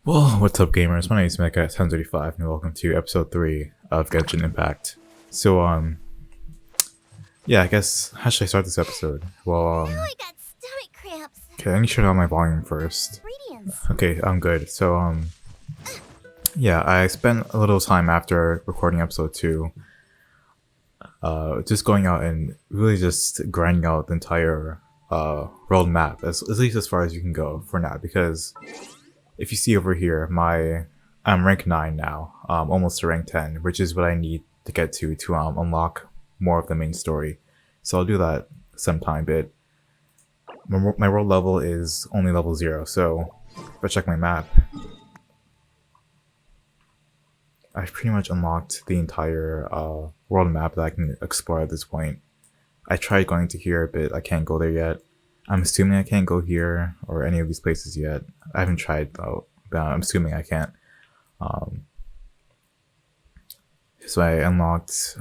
Well, what's up, gamers? My name is Mecha1035, and welcome to episode 3 of Genshin Impact. Yeah, I guess, how should I start this episode? Now I got stomach cramps. Okay, let me turn down my volume first. Radiance. Okay, I'm good. Yeah, I spent a little time after recording episode 2, just going out and really just grinding out the entire, world map, at least as far as you can go for now, because if you see over here, I'm rank 9 now, almost to rank 10, which is what I need to get to unlock more of the main story. So I'll do that sometime, but my world level is only level 0, so if I check my map, I've pretty much unlocked the entire world map that I can explore at this point. I tried going to here, but I can't go there yet. I'm assuming I can't go here or any of these places yet. I haven't tried though, but I'm assuming I can't. So I unlocked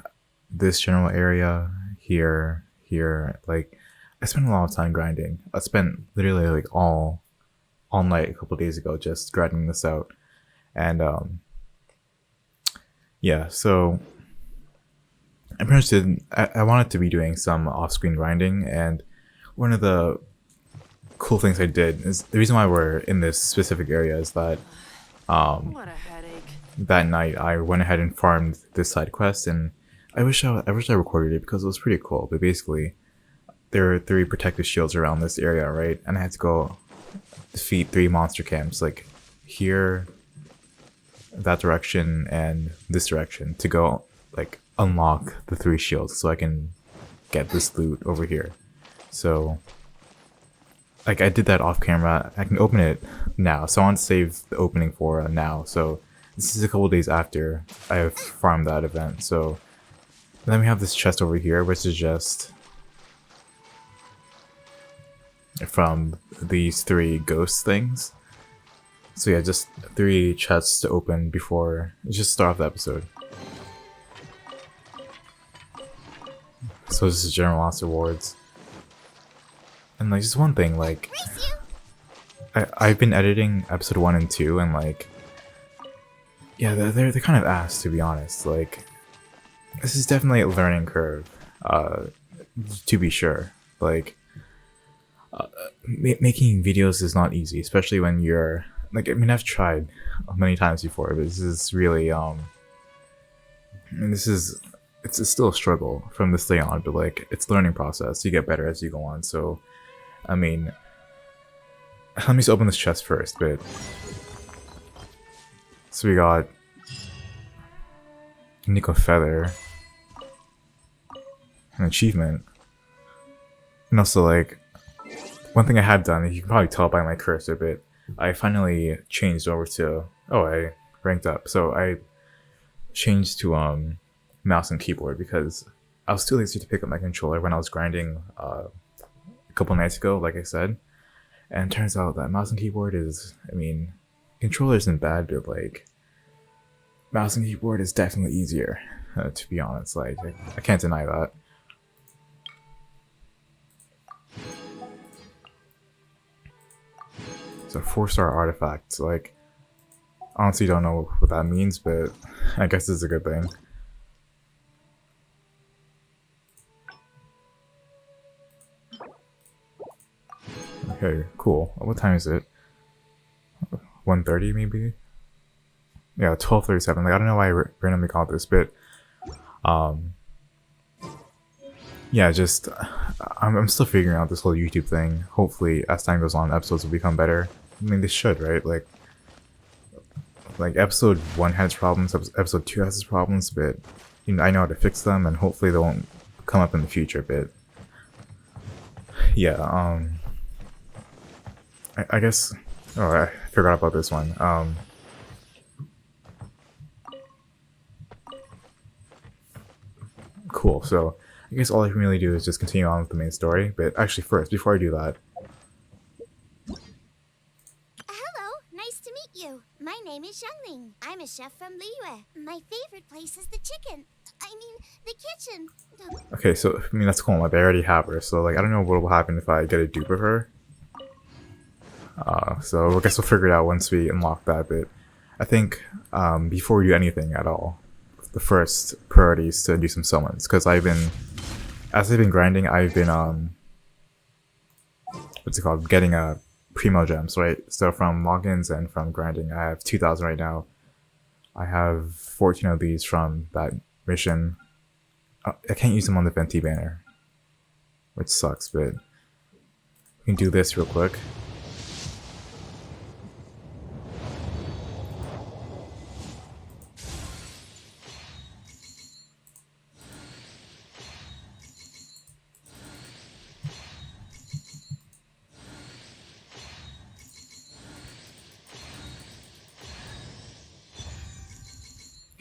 this general area here. Like, I spent a lot of time grinding. I spent literally like all night a couple days ago just grinding this out, and yeah. So I'm interested. I wanted to be doing some off-screen grinding, and one of the cool things I did is the reason why we're in this specific area is that What a headache. that night I went ahead and farmed this side quest, and I wish I recorded it because it was pretty cool. But basically, there are 3 protective shields around this area, right? And I had to go defeat 3 monster camps, like here, that direction, and this direction, to go like unlock the 3 shields so I can get this loot over here. So like, I did that off camera. I can open it now, so I want to save the opening for now. So this is a couple days after I have farmed that event. So then we have this chest over here, which is just from these 3 ghost things. So yeah, just 3 chests to open before just start off the episode. So this is general loss rewards. And like, just one thing, like, I've been editing episode 1 and 2, and like, yeah, they're kind of ass, to be honest. Like, this is definitely a learning curve, to be sure. Like, making videos is not easy, especially when you're like, I mean, I've tried many times before, but this is really it's still a struggle from this day on, but like, it's a learning process. You get better as you go on. So I mean, let me just open this chest first, but so we got Nico Feather, an achievement, and also like, one thing I had done, you can probably tell by my cursor, but I finally changed over to, I ranked up, so I changed to mouse and keyboard because I was too lazy to pick up my controller when I was grinding a couple nights ago, like I said. And it turns out that mouse and keyboard is, I mean, controller isn't bad, but like, mouse and keyboard is definitely easier, to be honest. Like, I can't deny that. So 4-star artifact, like, honestly don't know what that means, but I guess it's a good thing. Okay, cool. What time is it? 1:30 maybe? Yeah, 12:37. Like, I don't know why I randomly called this, but yeah, just I'm still figuring out this whole YouTube thing. Hopefully, as time goes on, episodes will become better. I mean, they should, right? Like episode 1 has problems, episode 2 has its problems, but you know, I know how to fix them, and hopefully they won't come up in the future. But yeah, I guess. Oh, I forgot about this one. Cool. So I guess all I can really do is just continue on with the main story. But actually, first, before I do that, Hello, nice to meet you. My name is Xiangling. I'm a chef from Liyue. My favorite place is the chicken. I mean, the kitchen. okay. So I mean, that's cool. Like, I already have her. So like, I don't know what will happen if I get a dupe of her. So I guess we'll figure it out once we unlock that bit. I think before we do anything at all, the first priority is to do some summons, because as I've been grinding, I've been what's it called, getting primo gems, right? So from logins and from grinding, I have 2,000 right now. I have 14 of these from that mission. I can't use them on the Venti banner, which sucks, but we can do this real quick.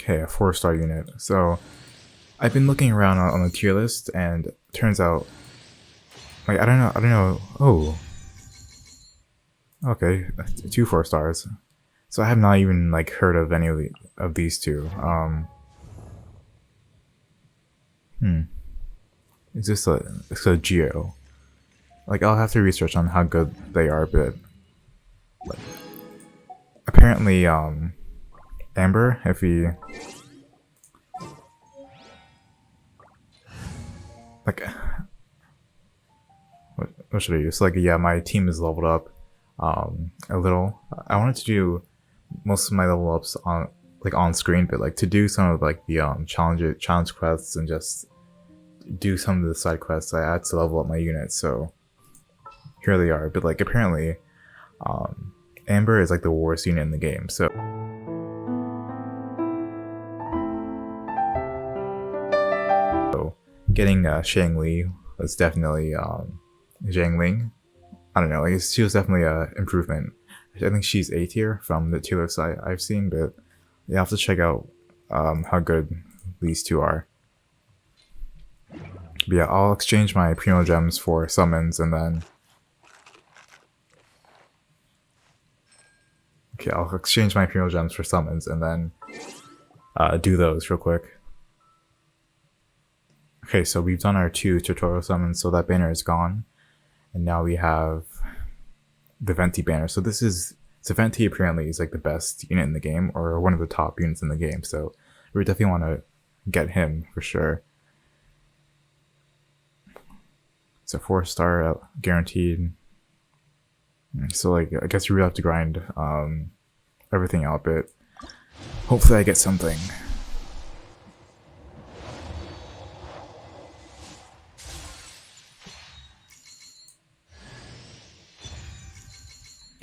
Okay, a 4-star unit. So I've been looking around on the tier list, and turns out, like, I don't know. Oh, okay, 2 4-stars. So I have not even like heard of any of these two. Is this it's a Geo? Like, I'll have to research on how good they are, but like, apparently, Amber, if we like, what should I use? Like, yeah, my team is leveled up a little. I wanted to do most of my level ups on screen, but like to do some of like the challenge quests and just do some of the side quests, I had to level up my units. So here they are. But like, apparently, Amber is like the worst unit in the game. So getting Shang Li was definitely Zhang Ling. I don't know, like she was definitely an improvement. I think she's A tier from the tier lists I've seen, but you have to check out how good these two are. But yeah, I'll exchange my primo gems for summons, and then I'll exchange my primo gems for summons, and then do those real quick. Okay, so we've done our 2 tutorial summons, so that banner is gone. And now we have the Venti banner. So Venti apparently is like the best unit in the game, or one of the top units in the game. So we definitely want to get him for sure. It's a 4-star guaranteed. So like, I guess you really have to grind everything out, but hopefully I get something.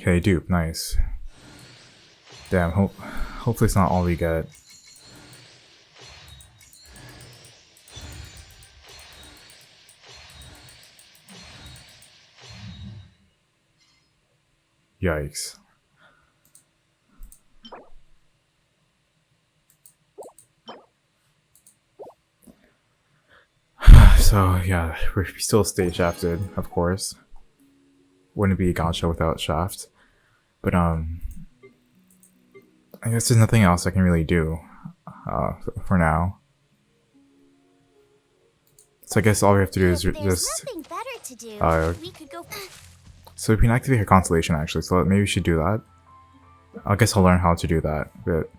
Okay, dupe, nice. Damn, hopefully it's not all we get. Yikes. So yeah, we're still stage shafted, of course. Wouldn't be a gacha without shaft. But I guess there's nothing else I can really do for now. So I guess all we have to do is just nothing better to do, we could go. So we can activate her constellation actually, so maybe we should do that. I guess I'll learn how to do that, but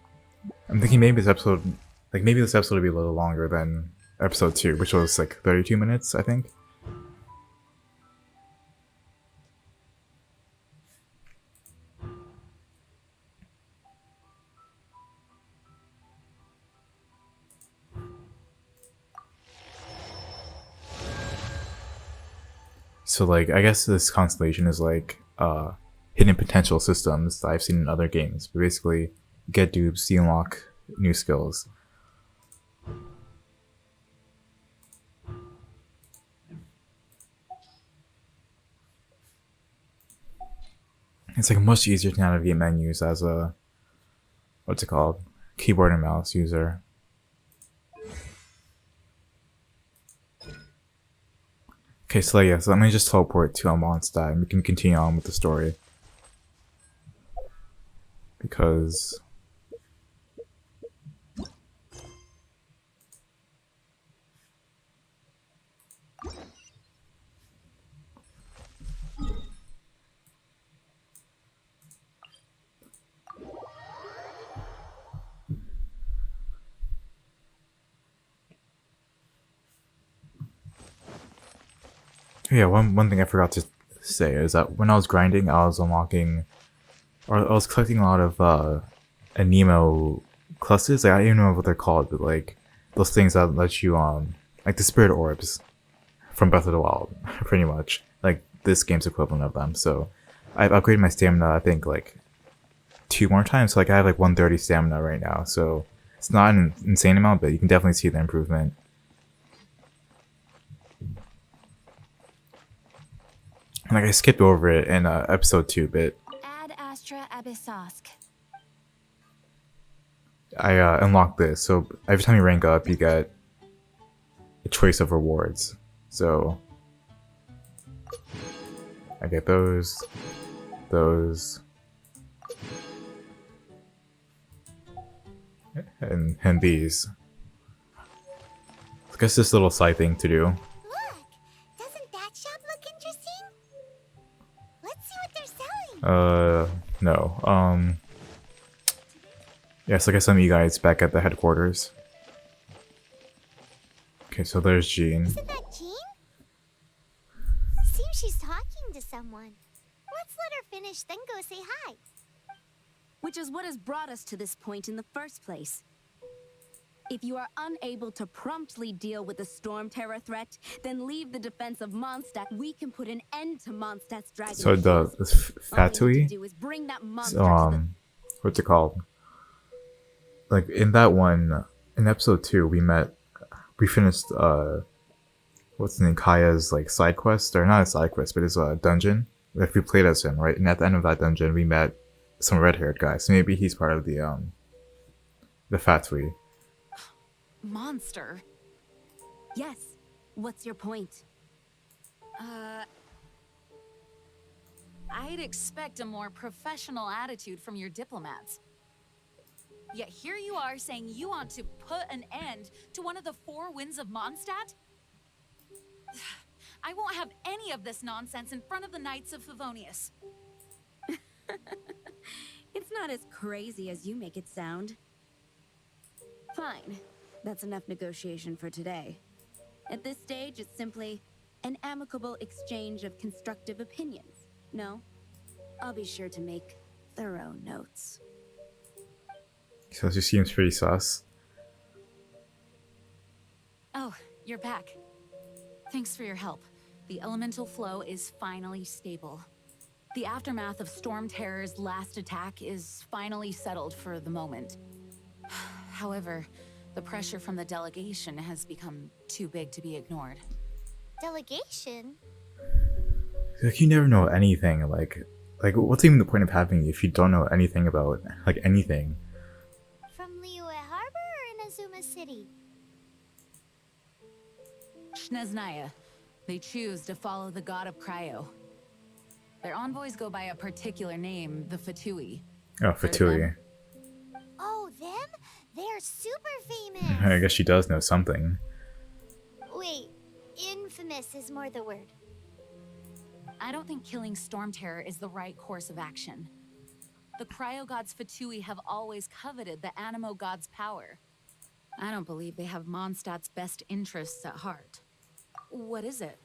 I'm thinking maybe this episode will be a little longer than episode 2, which was like 32 minutes, I think. So like, I guess this constellation is like hidden potential systems that I've seen in other games. But basically, get dupes, you unlock new skills. It's like much easier to navigate menus as a, what's it called, keyboard and mouse user. Okay, so yeah, so let me just teleport to Mondstadt and we can continue on with the story. Because Yeah, one thing I forgot to say is that when I was grinding, I was unlocking, or I was collecting a lot of Anemo clusters. Like, I don't even know what they're called, but like those things that let you like the spirit orbs from Breath of the Wild, pretty much. Like this game's equivalent of them. So I've upgraded my stamina, I think like 2 more times. So like I have like 130 stamina right now. So it's not an insane amount, but you can definitely see the improvement. And like I skipped over it in episode 2, but Ad Astra Abyssosk. I unlocked this. So every time you rank up, you get a choice of rewards. So I get those, and these. I guess this little side thing to do. Look! Doesn't that shop look interesting? Let's see what they're selling. No. Yes, I guess I'm you guys back at the headquarters. Okay, so there's Jean. Isn't that Jean? Seems she's talking to someone. Let's let her finish, then go say hi. Which is what has brought us to this point in the first place. If you are unable to promptly deal with the storm terror threat, then leave the defense of Mondstadt. We can put an end to Mondstadt's dragon. So this All we need to Fatui. do is bring that monster So, to the... what's it called? Like in that one, in episode 2, we finished what's the name, Kaya's like side quest, or not a side quest, but it's a dungeon. Like we played as him, right? And at the end of that dungeon, we met some red-haired guy. So maybe he's part of the Fatui. Monster? Yes. What's your point? I'd expect a more professional attitude from your diplomats. Yet here you are saying you want to put an end to one of the 4 winds of Mondstadt? I won't have any of this nonsense in front of the Knights of Favonius. It's not as crazy as you make it sound. Fine. That's enough negotiation for today. At this stage, it's simply an amicable exchange of constructive opinions. No? I'll be sure to make thorough notes. So she seems pretty sus. Oh, you're back. Thanks for your help. The elemental flow is finally stable. The aftermath of Storm Terror's last attack is finally settled for the moment. However, the pressure from the delegation has become too big to be ignored. Delegation? Like you never know anything. Like what's even the point of having you if you don't know anything about like anything? From Liyue Harbor or Inazuma City? Shneznaya. They choose to follow the god of Cryo. Their envoys go by a particular name, the Fatui. Oh, Heard of Fatui. them? Oh, them? They're super famous. I guess she does know something. Wait, infamous is more the word. I don't think killing Storm Terror is the right course of action. The Cryo gods Fatui have always coveted the Animo god's power. I don't believe they have Mondstadt's best interests at heart. What is it?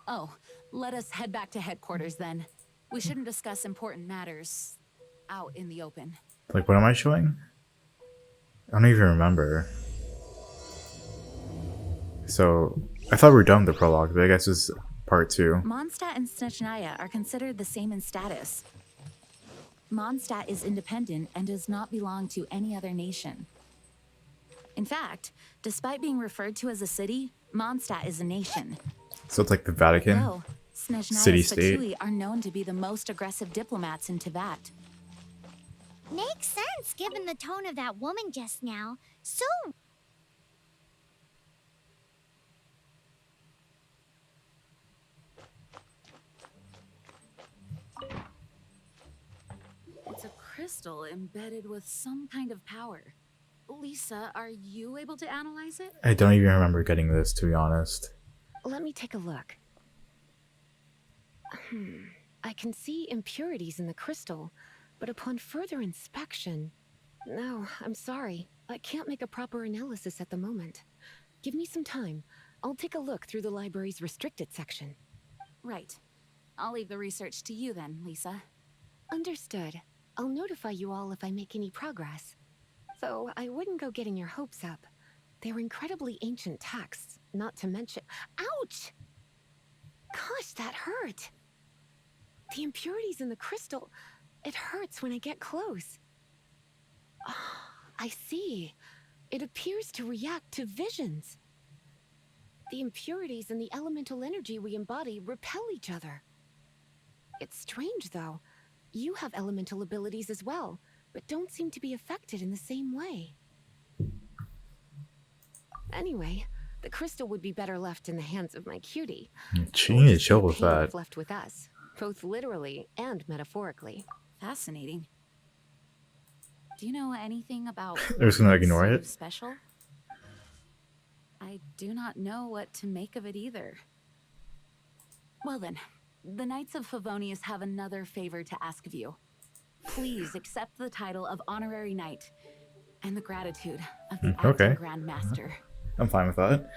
Oh, let us head back to headquarters then. We shouldn't discuss important matters out in the open. Like, what am I showing? I don't even remember. So, I thought we were done with the prologue, but I guess it's part 2. Mondstadt and Snezhnaya are considered the same in status. Mondstadt is independent and does not belong to any other nation. In fact, despite being referred to as a city, Mondstadt is a nation. So it's like the Vatican? Though, Snezhnaya's City-state? Fatui are known to be the most aggressive diplomats in Teyvat. Makes sense given the tone of that woman just now. So It's a crystal embedded with some kind of power. Lisa, are you able to analyze it? I don't even remember getting this, to be honest. Let me take a look. I can see impurities in the crystal, but upon further inspection... No, I'm sorry. I can't make a proper analysis at the moment. Give me some time. I'll take a look through the library's restricted section. Right. I'll leave the research to you then, Lisa. Understood. I'll notify you all if I make any progress. Though I wouldn't go getting your hopes up. They're incredibly ancient texts, not to mention— Ouch! Gosh, that hurt! The impurities in the crystal— it hurts when I get close. Ah, I see. It appears to react to visions. The impurities and the elemental energy we embody repel each other. It's strange, though. You have elemental abilities as well, but don't seem to be affected in the same way. Anyway, the crystal would be better left in the hands of my cutie. She Or need to just chill be a with pain that. if left with us, both literally and metaphorically. Fascinating. Do you know anything about They're just gonna what's ignore so it? special? I do not know what to make of it either. Well then, the Knights of Favonius have another favor to ask of you. Please accept the title of Honorary Knight and the gratitude of the Okay. Acting Grand Master. I'm fine with that.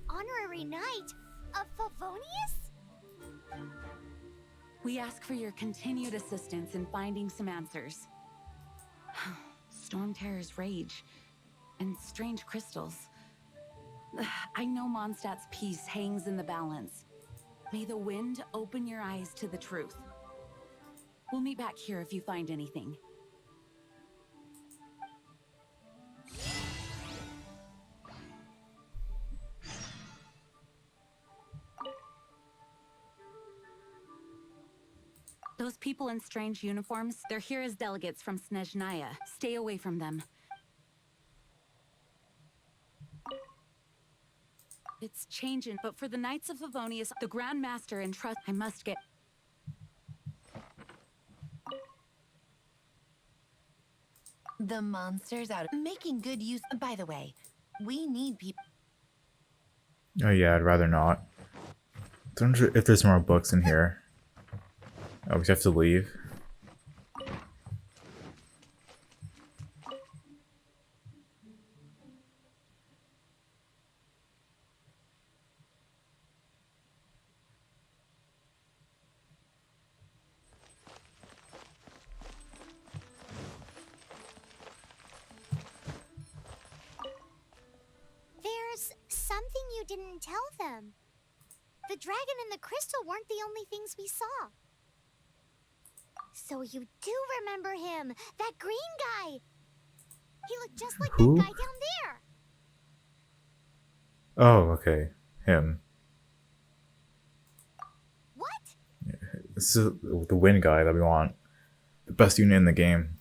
Honorary Knight of Favonius? We ask for your continued assistance in finding some answers. Storm Terror's rage and strange crystals. I know Mondstadt's peace hangs in the balance. May the wind open your eyes to the truth. We'll meet back here if you find anything. Those people in strange uniforms, they're here as delegates from Snezhnaya. Stay away from them. It's changing, but for the Knights of Favonius, the Grand Master entrusts— I must get— The monster's out. Making good use. By the way, we need people. Oh yeah, I'd rather not. Don't know if there's more books in here. Oh, we have to leave. There's something you didn't tell them. The dragon and the crystal weren't the only things we saw. So you do remember him, that green guy. He looked just like Who? that guy down there. Oh, okay. Him. What? This is the wind guy that we want. The best unit in the game.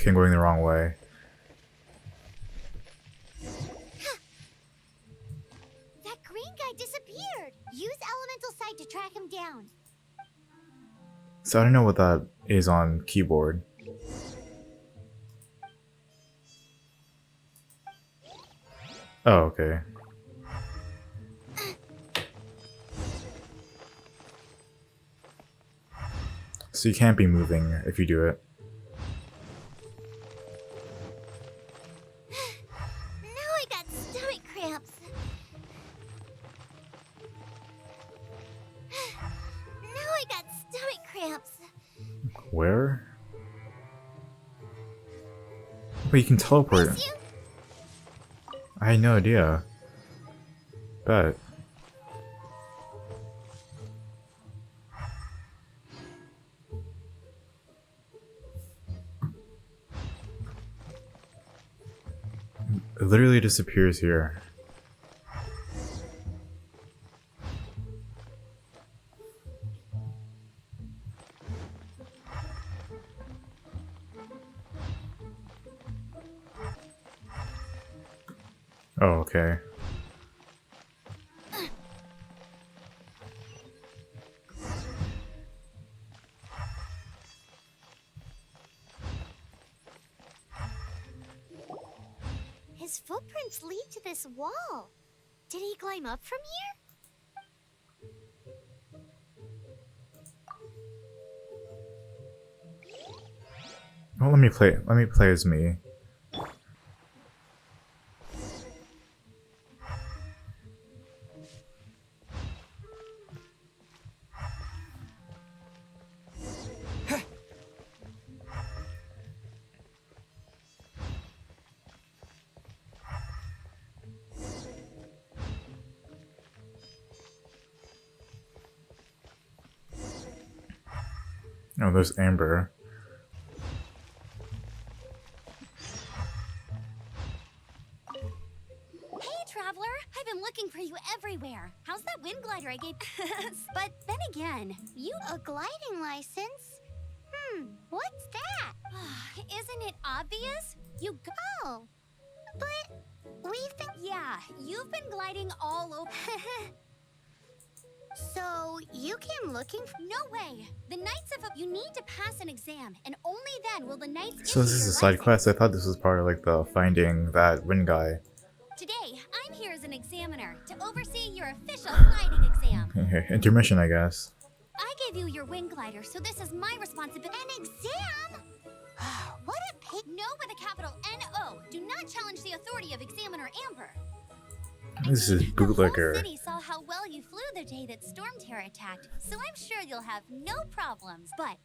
I'm going the wrong way. That green guy disappeared. Use elemental sight to track him down. So I don't know what that is on keyboard. Oh, okay. So you can't be moving if you do it. Now I got stomach cramps. Now I got stomach cramps. Where? Wait, you can teleport. Miss you? I had no idea. Bet. It literally disappears here. Oh, okay. His footprints lead to this wall. Did he climb up from here? Oh, let me play. Let me play as me. Oh, there's Amber. Hey, Traveler! I've been looking for you everywhere. How's that wind glider I gave? But then again, you a gliding license? What's that? Isn't it obvious? You go. But we've been. Yeah, you've been gliding all over. So you came looking for. No way. The Knights of. You need to pass an exam, and only then will the Knights. So this is a side quest. I thought this was part of like the finding that wind guy. Today, I'm here as an examiner to oversee your official gliding exam. Okay, intermission, I guess. I gave you your wind glider, so this is my responsibility. An exam? What a pig. No with a capital N-O. Do not challenge the authority of Examiner Amber. This is The whole bootlegger. city saw how well you flew the day that Storm Terror attacked, so I'm sure you'll have no problems. But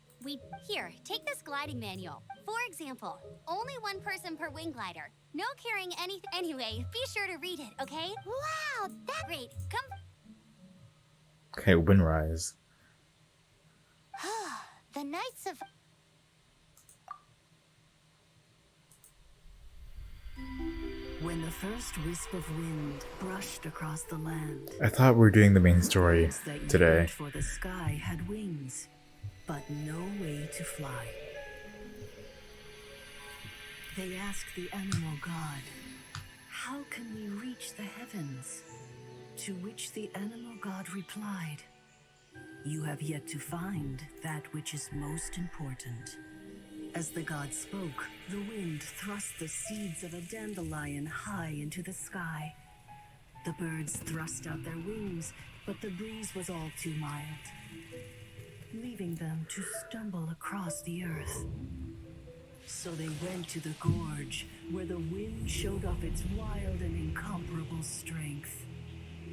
here, take this gliding manual. For example, only one person per wing glider. No carrying anything. Anyway, be sure to read it, okay? Wow, that's great. Come. Okay, Windrise. The Knights of. When the first wisp of wind brushed across the land, I thought we were doing the main story birds that today. yearned for the sky had wings, but no way to fly. They asked the animal god, "How can we reach the heavens?" To which the animal god replied, "You have yet to find that which is most important." As the god spoke, the wind thrust the seeds of a dandelion high into the sky. The birds thrust out their wings, but the breeze was all too mild, leaving them to stumble across the earth. So they went to the gorge, where the wind showed off its wild and incomparable strength.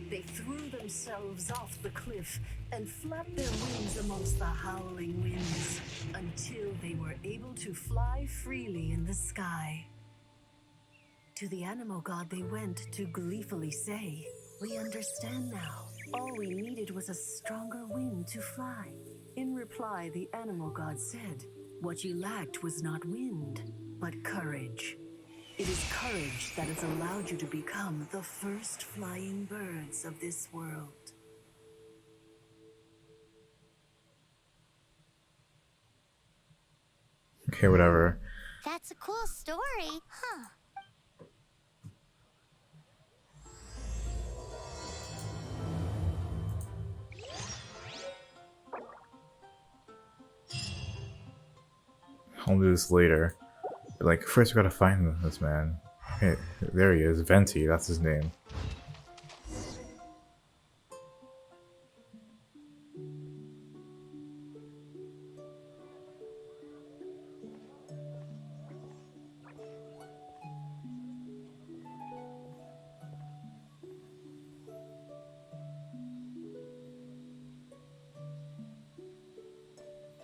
They threw themselves off the cliff and flapped their wings amongst the howling winds until they were able to fly freely in the sky. To the animal god they went to gleefully say, "We understand now. All we needed was a stronger wind to fly." In reply, the animal god said, "What you lacked was not wind, but courage. It is courage that has allowed you to become the first flying birds of this world." Okay, whatever. That's a cool story, huh? I'll do this later. Like, first we gotta find this man. Hey, there he is. Venti, that's his name.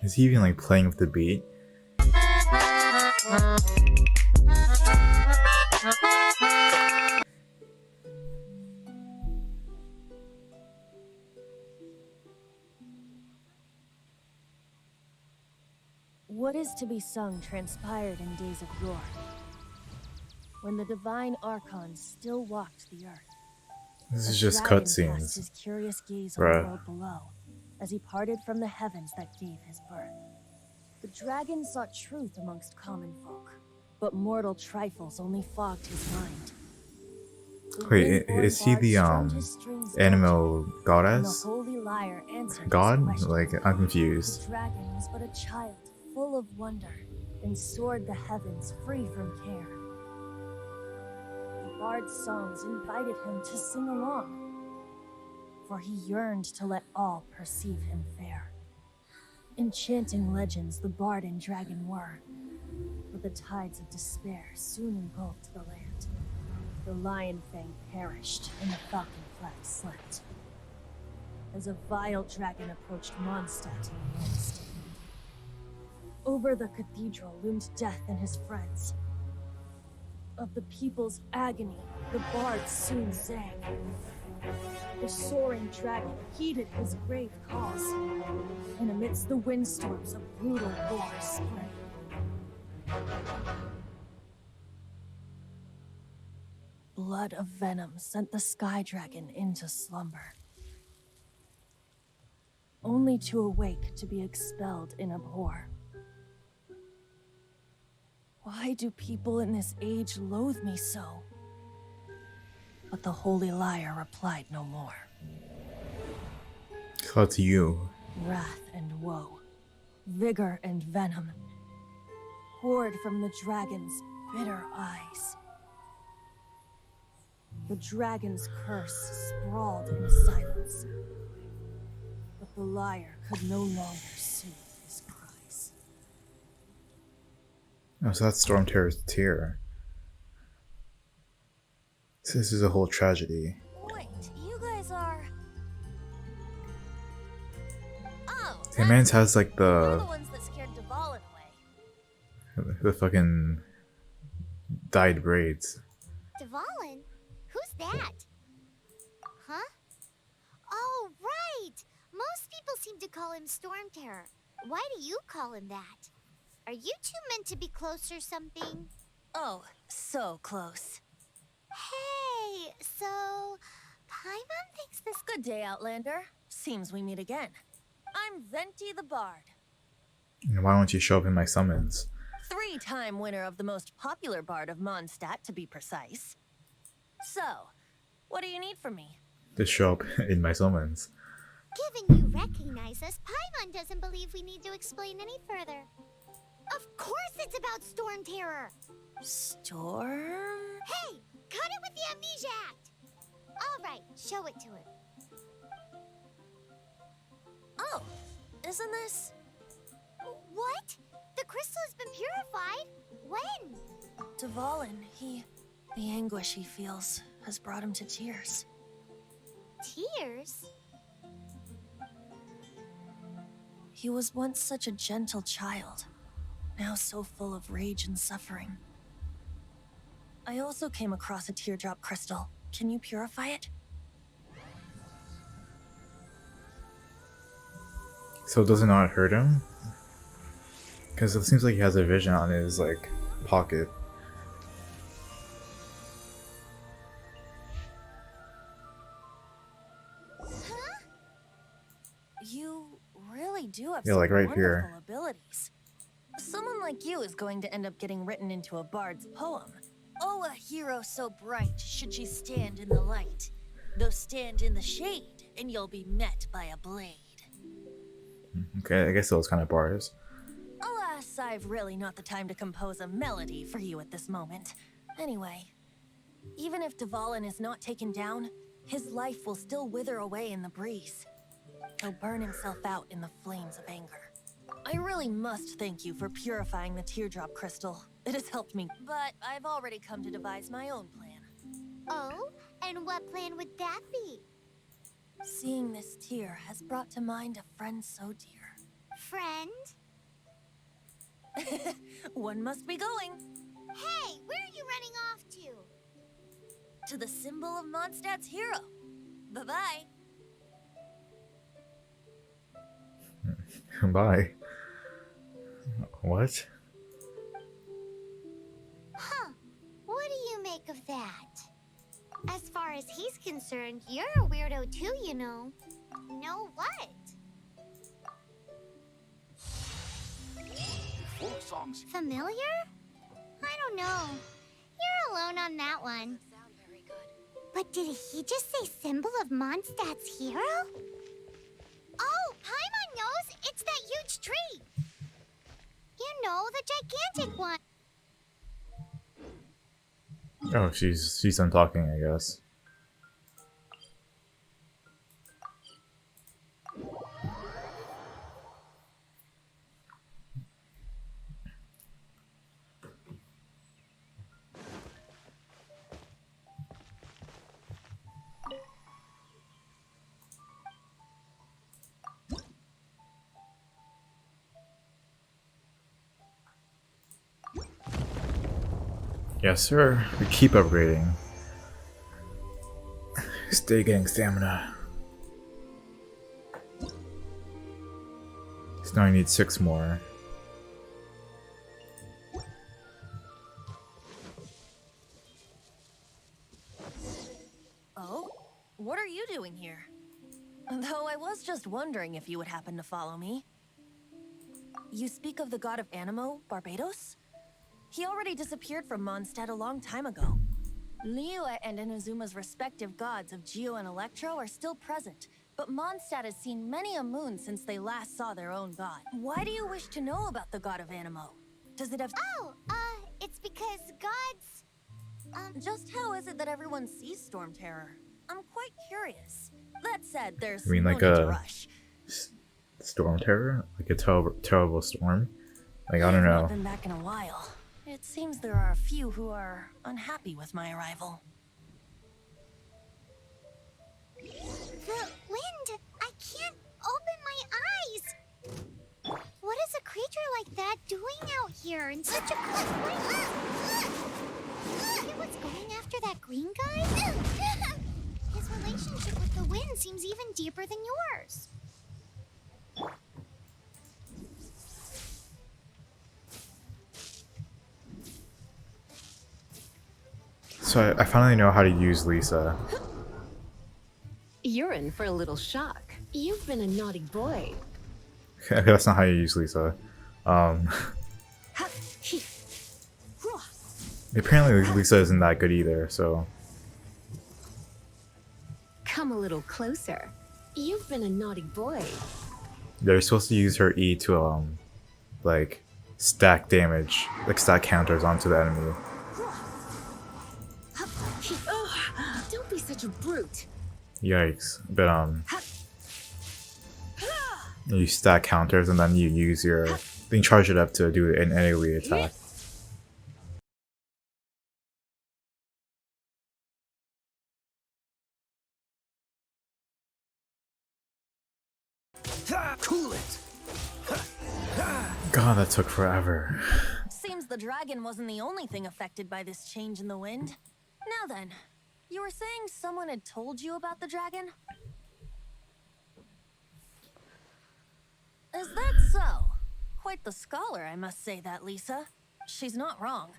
Is he even like playing with the beat? What is to be sung transpired in days of yore, when the divine archons still walked the earth. This A is just dragon cast cutscenes. his curious gaze on Bruh. the world below, as he parted from the heavens that gave his birth. The dragon sought truth amongst common folk, but mortal trifles only fogged his mind. The Wait, windborn is he bard the strummed his strings animal and the goddess? holy lyre answered God? his question. Like, I'm The confused. dragon was but a child, full of wonder, and soared the heavens free from care. The bard's songs invited him to sing along, for he yearned to let all perceive him fair. Enchanting legends the bard and dragon were, the tides of despair soon engulfed the land. The Lion Fang perished, and the Falcon Flag slept. As a vile dragon approached Mondstadt in the west. Over the cathedral loomed Death and his friends. Of the people's agony, the bards soon sang. The soaring dragon heeded his grave cause, and amidst the windstorms a brutal war spread. Blood of venom sent the sky dragon into slumber, only to awake to be expelled in abhor. Why do people in this age loathe me so? But the holy liar replied no more. So it's you. Wrath and woe, vigor and venom, poured from the dragon's bitter eyes. The dragon's curse sprawled in silence, but the liar could no longer soothe his cries. Oh, so that's Storm Terror's tear. So this is a whole tragedy. Wait, you guys are... Oh, Man's has like you're the the ones that scared Dvalin away. the fucking dyed braids. Dvalin? Who's that? Huh? Oh, right! Most people seem to call him Storm Terror. Why do you call him that? Are you two meant to be close or something? Oh, so close. Hey, so... Paimon thinks this... Good day, Outlander. Seems we meet again. I'm Venti the Bard. Why don't you show up in my summons? 3-time winner of the most popular bard of Mondstadt, to be precise. So, what do you need from me? To show up in my summons. Given you recognize us, Paimon doesn't believe we need to explain any further. Of course it's about Storm Terror! Storm? Hey! Cut it with the Amnesia Act! Alright, show it to him. Oh, isn't this? What? The crystal has been purified? When? Dvalin, the anguish he feels has brought him to tears. Tears? He was once such a gentle child, now so full of rage and suffering. I also came across a teardrop crystal. Can you purify it? So does it not hurt him? Because it seems like he has a vision on his like pocket. Huh? You really do have Yeah, some like right wonderful here. abilities. Someone like you is going to end up getting written into a bard's poem. Oh, a hero so bright should she stand in the light. Though stand in the shade, and you'll be met by a blade. Okay, I guess those kind of bars. Alas, I've really not the time to compose a melody for you at this moment. Anyway, even if Dvalin is not taken down, his life will still wither away in the breeze. He'll burn himself out in the flames of anger. I really must thank you for purifying the teardrop crystal. It has helped me, but I've already come to devise my own plan. Oh? And what plan would that be? Seeing this tear has brought to mind a friend so dear. Friend? One must be going. Hey, where are you running off to? To the symbol of Mondstadt's hero. Bye-bye. Bye. What? Huh. What do you make of that? As far as he's concerned, you're a weirdo too, you know. Know what? Folk songs. Familiar? I don't know. You're alone on that one. But did he just say symbol of Mondstadt's hero? Oh, Paimon knows! It's that huge tree! You know, the gigantic one! Oh, she's done talking, I guess. Yes, sir. We keep upgrading. Stay getting stamina. So now I need 6 more. Oh? What are you doing here? Though I was just wondering if you would happen to follow me. You speak of the god of Animo, Barbados? He already disappeared from Mondstadt a long time ago. Liyue and Inazuma's respective gods of Geo and Electro are still present, but Mondstadt has seen many a moon since they last saw their own god. Why do you wish to know about the god of Animo? Does it have— Oh, it's because gods. Just how is it that everyone sees Storm Terror? I'm quite curious. That said, there's I mean, no like need to a rush. storm terror? Like a terrible storm? Like, I I've don't not know. been back in a while. It seems there are a few who are unhappy with my arrival. The wind! I can't open my eyes! What is a creature like that doing out here in such a cold place? It was going after that green guy? His relationship with the wind seems even deeper than yours. So I finally know how to use Lisa. You're in for a little shock. You've been a naughty boy. That's not how you use Lisa. Apparently Lisa isn't that good either, so... Come a little closer. You've been a naughty boy. They're supposed to use her E to, like, stack damage, like stack counters onto the enemy. Don't be such a brute. Yikes. But, you stack counters and then you use your... then charge it up to do an AoE attack. Cool it. God, that took forever. Seems the dragon wasn't the only thing affected by this change in the wind. Now then, you were saying someone had told you about the dragon? Is that so? Quite the scholar, I must say that, Lisa. She's not wrong.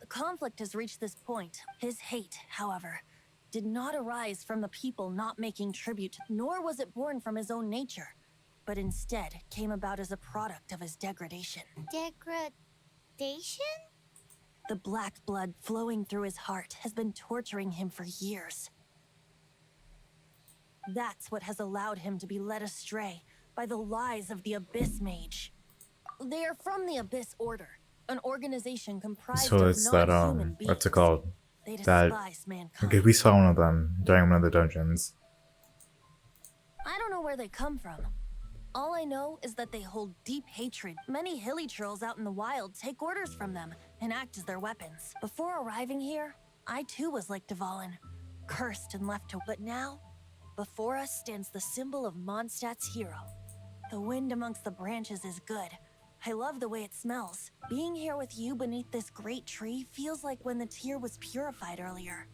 The conflict has reached this point. His hate, however, did not arise from the people not making tribute, nor was it born from his own nature, but instead came about as a product of his degradation. Degradation? The black blood flowing through his heart has been torturing him for years. That's what has allowed him to be led astray by the lies of the Abyss Mage. They are from the Abyss Order, an organization comprised So of it's that, non-human beings. what's it called? They That... despise mankind. okay, we saw one of them during one of the dungeons. I don't know where they come from. All I know is that they hold deep hatred. Many hilly trolls out in the wild take orders from them and act as their weapons. Before arriving here, I too was like Dvalin, cursed and left to... But now, before us stands the symbol of Mondstadt's hero. The wind amongst the branches is good. I love the way it smells. Being here with you beneath this great tree feels like when the tear was purified earlier.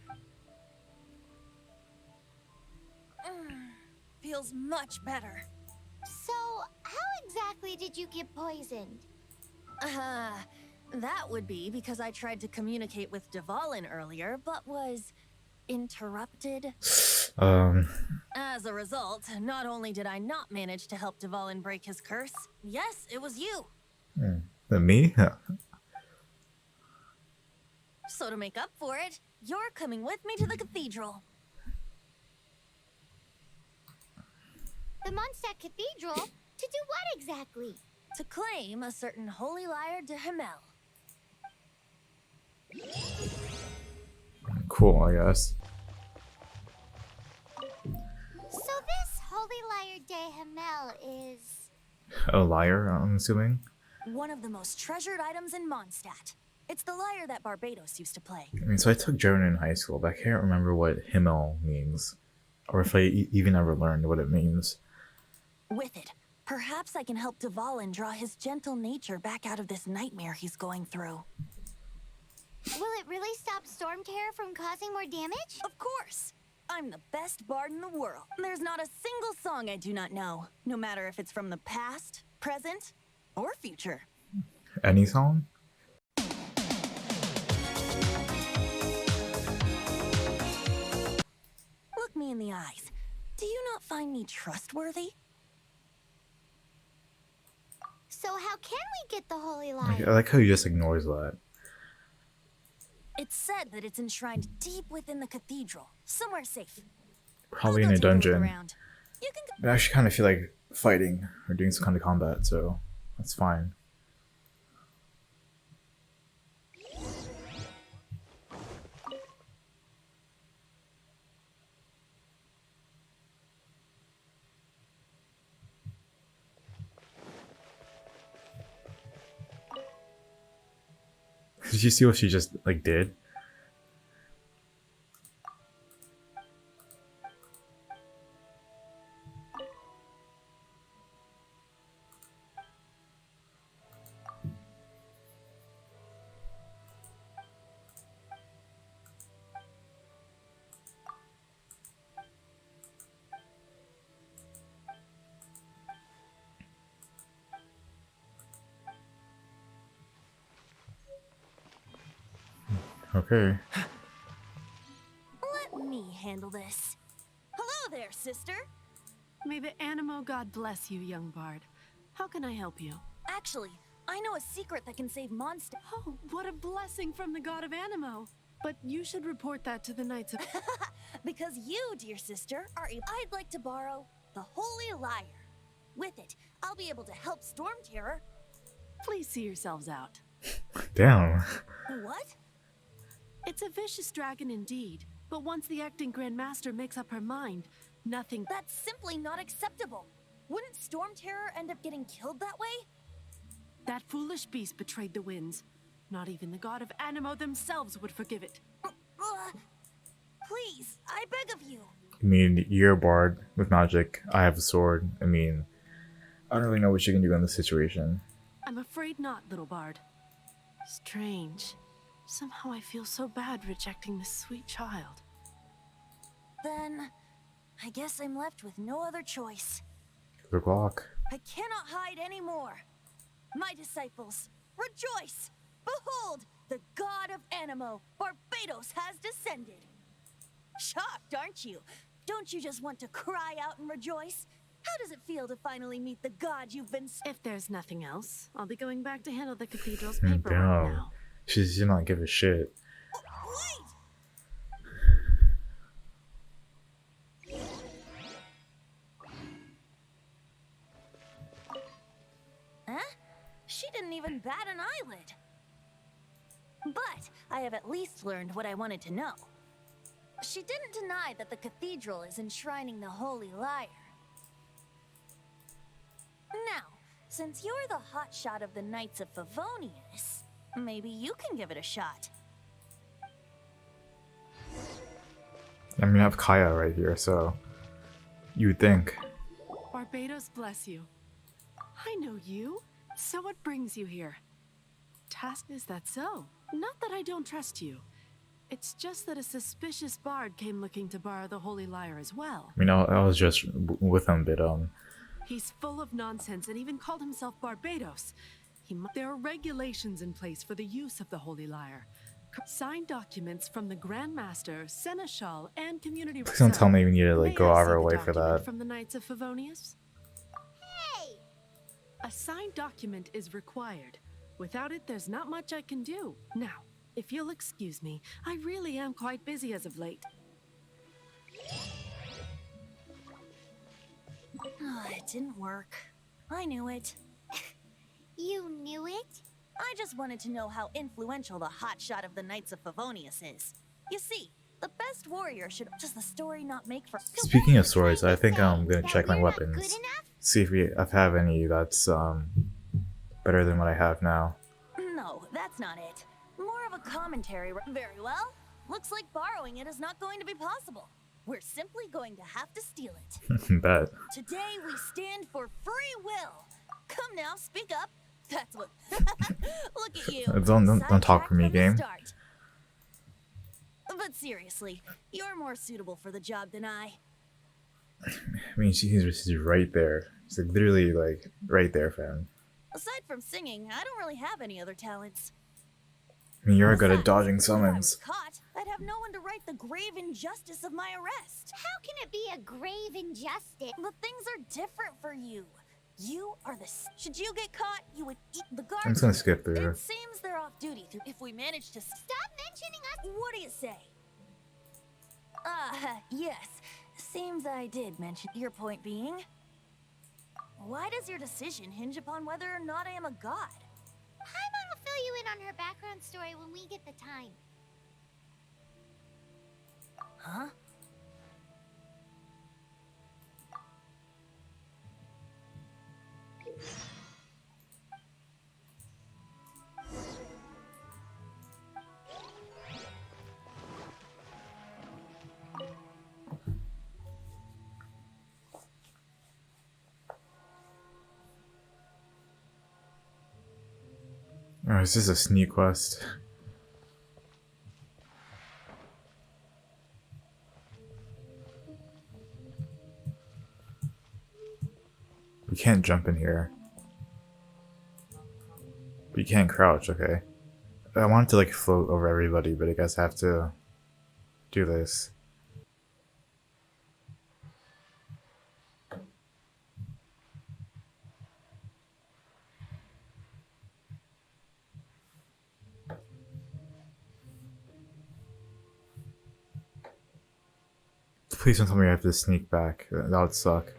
Feels much better. So, how exactly did you get poisoned? That would be because I tried to communicate with Dvalin earlier, but was interrupted. As a result, not only did I not manage to help Dvalin break his curse, yes, it was you. Me? So to make up for it, you're coming with me to the cathedral. The Mondstadt Cathedral? To do what exactly? To claim a certain holy lyre de Himmel. Cool, I guess. So this Holy Lyre de Himmel is... A liar, I'm assuming? One of the most treasured items in Mondstadt. It's the lyre that Barbados used to play. I mean, so I took German in high school, but I can't remember what Himmel means. Or if I even ever learned what it means. With it, perhaps I can help Dvalin draw his gentle nature back out of this nightmare he's going through. Will it really stop Storm Terror from causing more damage? Of course! I'm the best bard in the world. There's not a single song I do not know, no matter if it's from the past, present, or future. Any song? Look me in the eyes. Do you not find me trustworthy? So how can we get the Holy I Lyre? like how he just ignores that. It's said that it's enshrined deep within the cathedral, somewhere safe. Probably I'll in go a take look dungeon. around. You can I actually kind of feel like fighting or doing some kind of combat, so that's fine. Did you see what she just like did? Okay. let me handle this. Hello there, sister. May the Animo God bless you, young bard. How can I help you? Actually, I know a secret that can save Mondstadt. Oh, what a blessing from the God of Animo. But you should report that to the Knights of... Because you, dear sister, are I'd like to borrow the Holy Lyre. With it, I'll be able to help Storm Terror. Please see yourselves out. Damn. What? It's a vicious dragon indeed, but once the acting Grand Master makes up her mind, nothing... That's simply not acceptable. Wouldn't Storm Terror end up getting killed that way? That foolish beast betrayed the winds. Not even the God of Animo themselves would forgive it. Please, I beg of you. I mean, you're a bard with magic. I have a sword. I mean, I don't really know what you can do in this situation. I'm afraid not, little bard. Strange. Somehow I feel so bad rejecting this sweet child. Then, I guess I'm left with no other choice. The clock. I cannot hide anymore. My disciples, rejoice! Behold, the god of Animo, Barbados, has descended. Shocked, aren't you? Don't you just want to cry out and rejoice? How does it feel to finally meet the god you've been... If there's nothing else, I'll be going back to handle the cathedral's paperwork Damn. now. She's not give a shit. Wait! Huh? She didn't even bat an eyelid. But I have at least learned what I wanted to know. She didn't deny that the cathedral is enshrining the Holy Lyre. Now, since you're the hotshot of the Knights of Favonius, maybe you can give it a shot. I mean, I have Kaya right here, so you would think. Barbados bless you. I know you. So what brings you here? Is that so? Not that I don't trust you. It's just that a suspicious bard came looking to borrow the Holy Lyre as well. I mean, I was just with him, but He's full of nonsense and even called himself Barbados. There are regulations in place for the use of the Holy Lyre. Signed documents from the Grand Master, Seneschal, and community. please don't tell me we need to like May go I out of see our the way for document that. From the Knights of Favonius? Hey! A signed document is required. Without it, there's not much I can do. Now, if you'll excuse me, I really am quite busy as of late. It didn't work. I knew it. You knew it? I just wanted to know how influential the hotshot of the Knights of Favonius is. You see, the best warrior should... Does the story not make for... Speaking of swords, I think I'm gonna That check my we're not good weapons. enough? See if I have any that's better than what I have now. No, that's not it. More of a commentary. Very well. Looks like borrowing it is not going to be possible. We're simply going to have to steal it. Bet. Today we stand for free will. Come now, speak up. That's what... Look at you. Don't talk for me, Sidetracked from the game. start. But seriously, you're more suitable for the job than I. I mean, she's right there. She's like literally like right there, fam. Aside from singing, I don't really have any other talents. I mean, you're good at Besides, dodging if I was summons. caught, I'd have no one to right the grave injustice of my arrest. How can it be a grave injustice? But things are different for you. You are the... Should you get caught, you would eat the guards. I'm just gonna skip through. It seems they're off duty if we manage to... Stop mentioning us! What do you say? Yes. Seems I did mention your point being. Why does your decision hinge upon whether or not I am a god? Paimon will fill you in on her background story when we get the time. Huh? Oh, is this a sneak quest? We can't jump in here. We can't crouch, okay. I wanted to like float over everybody, but I guess I have to do this. Please don't tell me I have to sneak back. That would suck.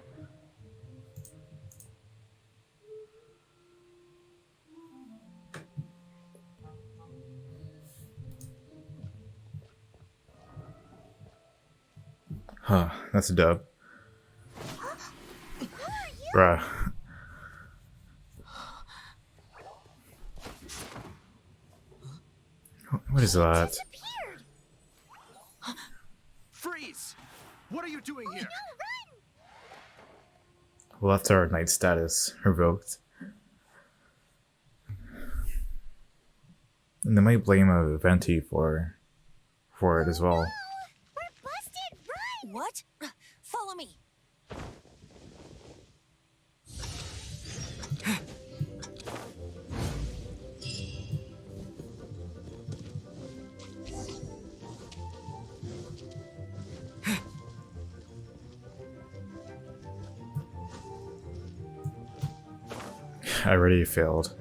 Huh, that's a dub. Bruh. What is that? Disappeared! Freeze! What are you doing here? Well, that's our knight status revoked. And they might blame a Venti for it as well. We're busted! Run! What? Follow me. I already failed.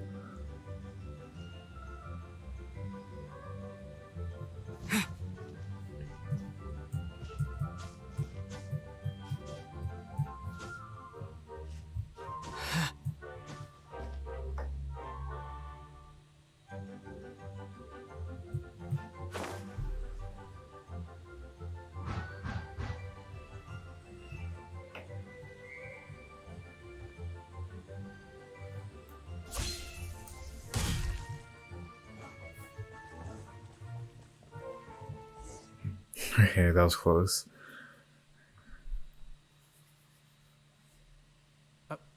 Okay, that was close.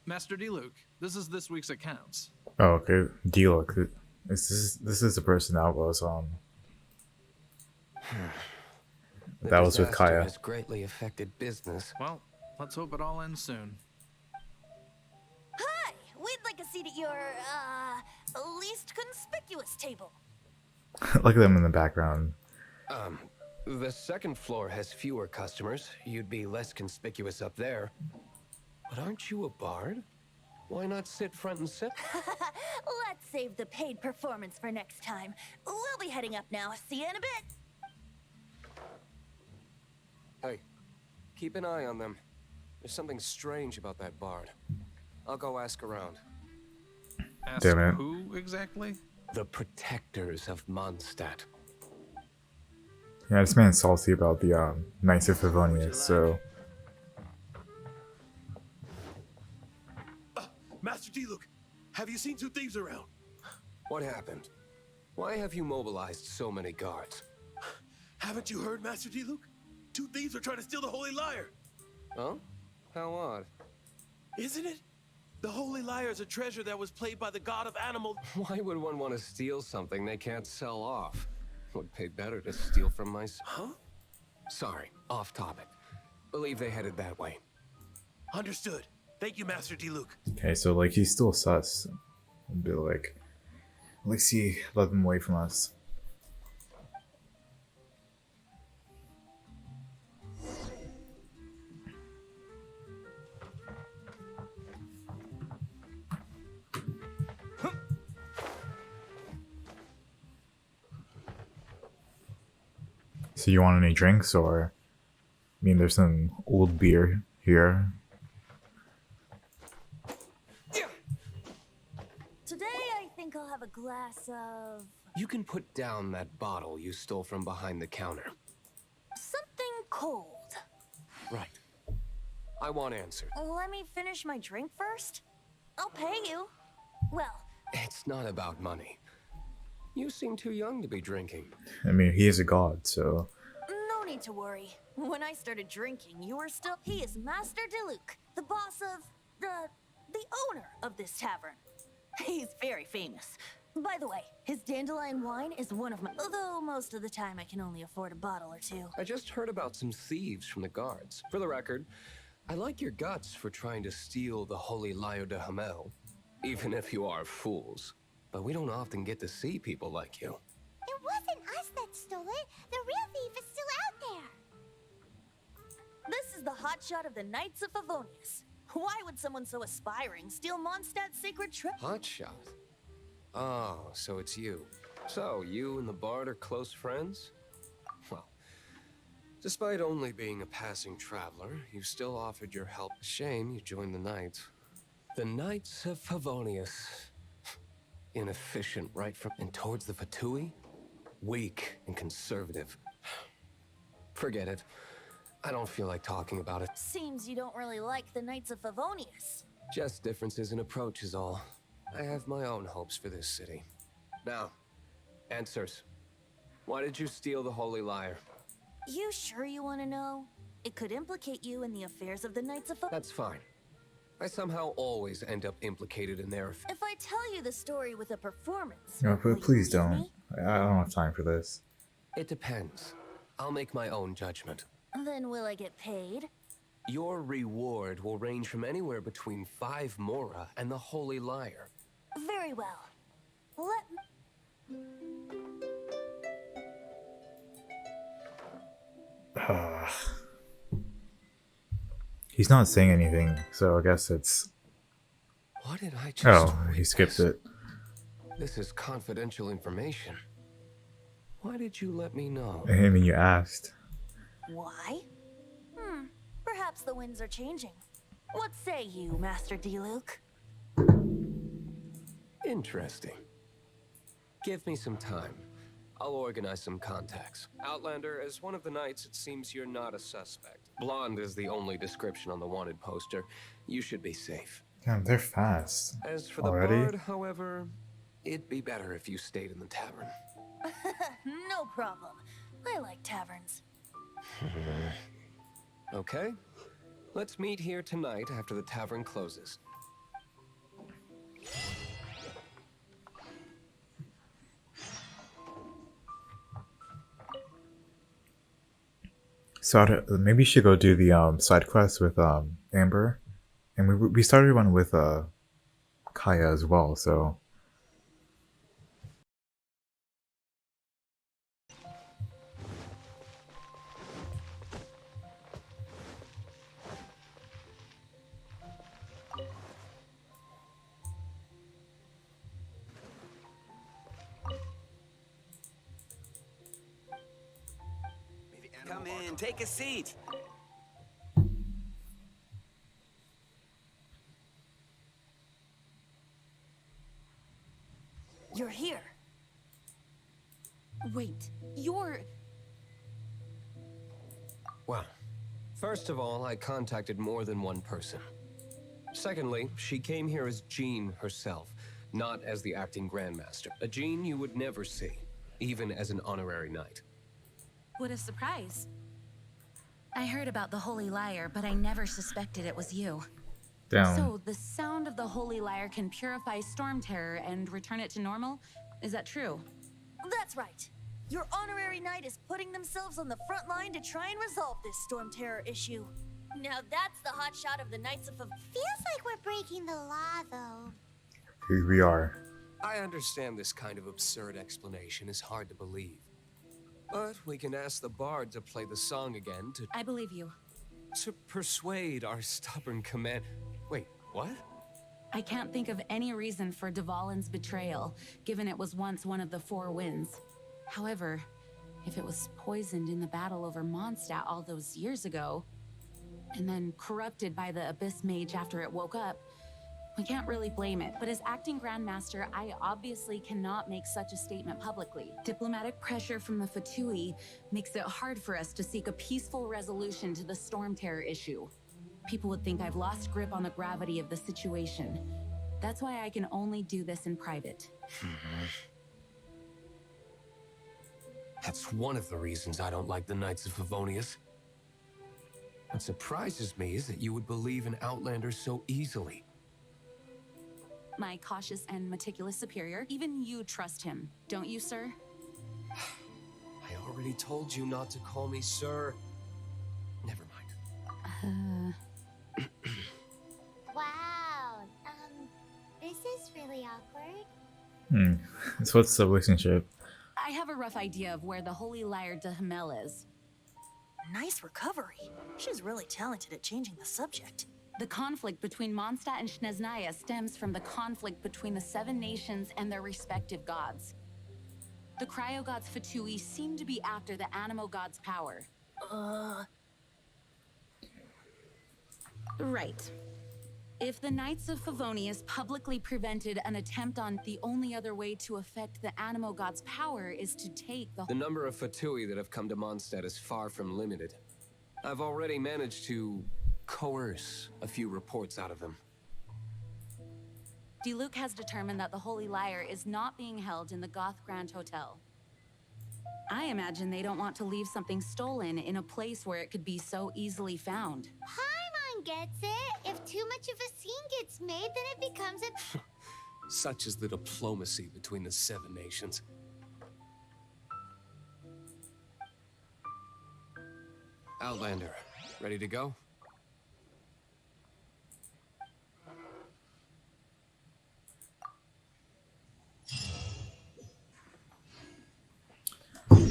Master D-Luke, this is this week's accounts. Oh, okay. D-Look. This is the person that was that was with disaster Kaya. has greatly affected business. Well, let's hope it all ends soon. Hi! We'd like a seat at your, least conspicuous table. Look at them in the background. The second floor has fewer customers. You'd be less conspicuous up there. But aren't you a bard? Why not sit front and center? Let's save the paid performance for next time. We'll be heading up now. See you in a bit. Hey, keep an eye on them. There's something strange about that bard. I'll go ask around. Ask Damn it. who exactly? The protectors of Mondstadt. Yeah, this man's salty about the Knights of Favonius, so Master D-Luke, have you seen two thieves around? What happened? Why have you mobilized so many guards? Haven't you heard, Master D-Luke? Two thieves are trying to steal the Holy Lyre. Huh? How odd. Isn't it? The Holy Lyre is a treasure that was played by the god of animal. Why would one want to steal something they can't sell off? Would pay better to steal from my... Huh? Sorry, off topic. Believe they headed that way. Understood. Thank you, Master D-Luke. Okay, so like he's still sus. A bit like, Alexi, led them away from us. So you want any drinks, or I mean, there's some old beer here. Today, I think I'll have a glass of... You can put down that bottle you stole from behind the counter. something cold. Right. I want answers. Let me finish my drink first. I'll pay you. Well, It's not about money. You seem too young to be drinking. I mean, he is a god, so no need to worry. When I started drinking, you were still... He is Master D-Luke, the boss of... the owner of this tavern. He's very famous. By the way, his dandelion wine is one of my... Although most of the time I can only afford a bottle or two. I just heard about some thieves from the guards. For the record, I like your guts for trying to steal the holy Lyre de Hamel, even if you are fools. But we don't often get to see people like you. It wasn't us that stole it. The real thief is still out there. This is the hotshot of the Knights of Favonius. Why would someone so aspiring steal Mondstadt's sacred treasure? Hotshot? Oh, so it's you. So, you and the bard are close friends? Well, despite only being a passing traveler, you still offered your help. Shame you joined the Knights. The Knights of Favonius. Inefficient right from and towards the Fatui? Weak and conservative. Forget it. I don't feel like talking about it. Seems you don't really like the Knights of Favonius. Just differences in approach is all. I have my own hopes for this city. Now, answers. Why did you steal the Holy Lyre? You sure you want to know? It could implicate you in the affairs of the Knights of Favonius. That's fine. I somehow always end up implicated in their If I tell you the story with a performance, no, will but please you believe don't. me? I don't have time for this. It depends. I'll make my own judgment. Then will I get paid? Your reward will range from anywhere between 5 Mora and the Holy Lyre. Very well. Let me... He's not saying anything, so I guess it's... What did I just Oh, he witness? skipped it. This is confidential information. Why did you let me know? I mean, you asked. Why? Perhaps the winds are changing. What say you, Master D-Luke? Interesting. Give me some time. I'll organize some contacts. Outlander, as one of the knights, it seems you're not a suspect. Blonde is the only description on the wanted poster. You should be safe. Damn, they're fast. As for the Already? bard, however, it'd be better if you stayed in the tavern. No problem. I like taverns. Okay. Let's meet here tonight after the tavern closes. So maybe you should go do the side quest with Amber, and we started one with Kaya as well. So Come in, take a seat. You're here. Wait, you're... Well, first of all, I contacted more than one person. Secondly, she came here as Jean herself, not as the acting Grandmaster. A Jean you would never see, even as an honorary knight. What a surprise. I heard about the Holy Lyre, but I never suspected it was you. damn. So, the sound of the Holy Lyre can purify Storm Terror and return it to normal? Is that true? That's right. Your honorary knight is putting themselves on the front line to try and resolve this storm terror issue. Now that's the hot shot of the Knights of Feels like we're breaking the law, though. We are. I understand this kind of absurd explanation is hard to believe. But we can ask the bard to play the song again I believe you. to persuade our stubborn command. Wait, what? I can't think of any reason for Dvalin's betrayal, given it was once one of the Four Winds. However, if it was poisoned in the battle over Mondstadt all those years ago, and then corrupted by the Abyss Mage after it woke up, we can't really blame it. But as acting Grandmaster, I obviously cannot make such a statement publicly. Diplomatic pressure from the Fatui makes it hard for us to seek a peaceful resolution to the storm terror issue. People would think I've lost grip on the gravity of the situation. That's why I can only do this in private. That's one of the reasons I don't like the Knights of Favonius. What surprises me is that you would believe in Outlanders so easily. My cautious and meticulous superior, even you trust him, don't you, sir? I already told you not to call me sir. Never mind. Wow. This is really awkward. So what's the relationship? I have a rough idea of where the Holy Lyre de Hamel is. Nice recovery. She's really talented at changing the subject. The conflict between Mondstadt and Snezhnaya stems from the conflict between the Seven Nations and their respective gods. The Cryo Gods Fatui seem to be after the Animo God's power. Right. If the Knights of Favonius publicly prevented an attempt on the only other way to affect the Animo God's power is to take the... The number of Fatui that have come to Mondstadt is far from limited. I've already managed to coerce a few reports out of them. Diluc has determined that the Holy Lyre is not being held in the Goth Grand Hotel. I imagine they don't want to leave something stolen in a place where it could be so easily found. Paimon gets it. If too much of a scene gets made, then it becomes a... Such is the diplomacy between the Seven Nations. Outlander, ready to go?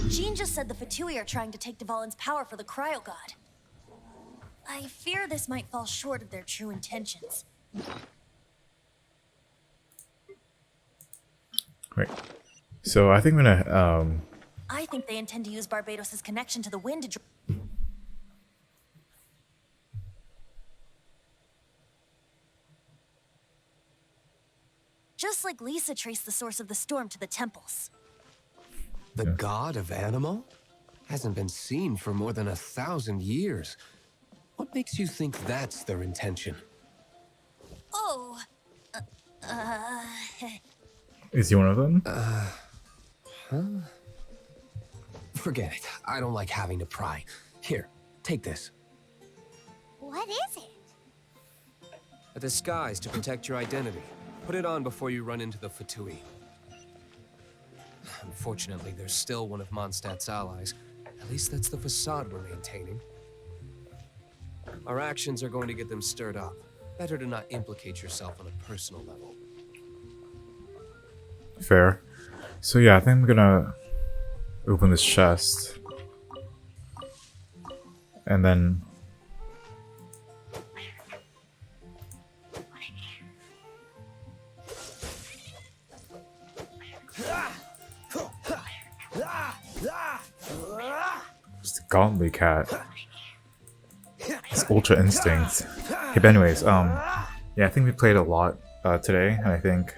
Jean just said the Fatui are trying to take Dvalin's power for the Cryo God. I fear this might fall short of their true intentions. Right. So I think I'm gonna I think they intend to use Barbados' connection to the wind to just like Lisa traced the source of the storm to the temples. The god of Animo? Hasn't been seen for more than 1,000 years. What makes you think that's their intention? Oh. is he one of them? Forget it. I don't like having to pry. Here, take this. What is it? A disguise to protect your identity. Put it on before you run into the Fatui. Unfortunately, there's still one of Mondstadt's allies. At least that's the facade we're maintaining. Our actions are going to get them stirred up. Better to not implicate yourself on a personal level. Fair. So yeah, I think I'm gonna open this chest. And then... Just a gauntlet cat. It's Ultra Instinct. Okay, but anyways, yeah, I think we played a lot today, and I think...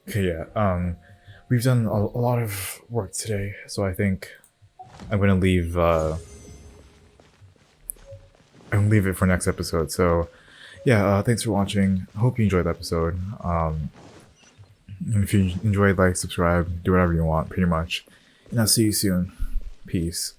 Okay, yeah, we've done a lot of work today, so I think I'm gonna leave it for next episode. So yeah, thanks for watching. I hope you enjoyed the episode. And if you enjoyed, like, subscribe, do whatever you want, pretty much. And I'll see you soon. Peace.